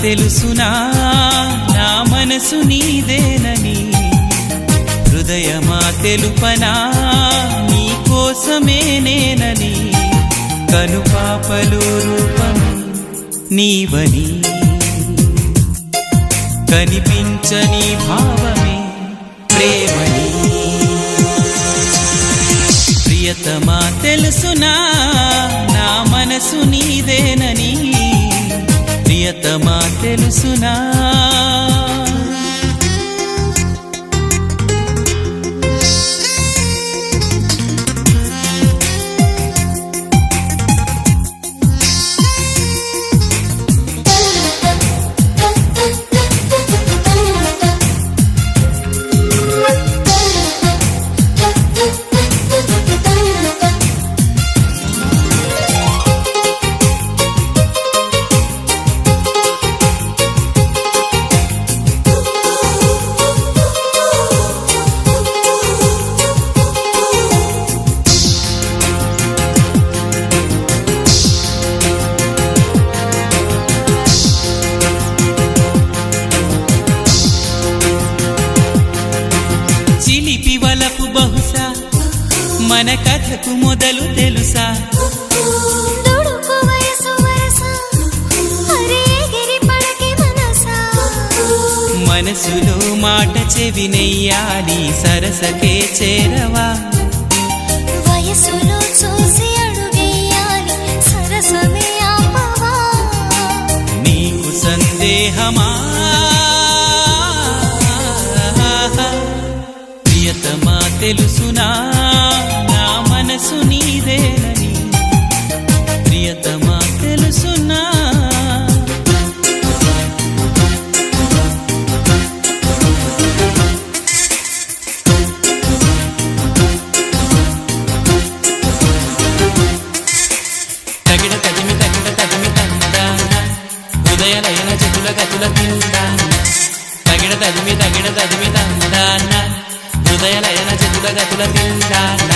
తెలుసునా నా మనసు నీదేనని, హృదయమా తెలుపనా నీ కోసమే నేనని, కనుపాపలు రూపం నీవని, కనిపించని భావమే ప్రేమని. ప్రియతమా తెలుసునా నా మనసు నీదేనని, ప్రియతమా తెలుసునా. మన కథకు మొదలు తెలుసా, మనసులో మాట చెవినెయ్యాలి సరసకే చేరవా, వయసులో చూసి అడుగేయాలి సరసమే ఆపవా. నీకు సందేహమా ప్రియతమా తెలుసునా నా మనసు నీదేనని, ప్రియతమా తెలుసునా. తగిడ తదిమి తగిడ తదిమి తందాన, హృదయలయన చెతుల గతుల తిందాన, తగిడ తదిమి తందాన, హృదయలయన చెతుల గతుల తిందాన.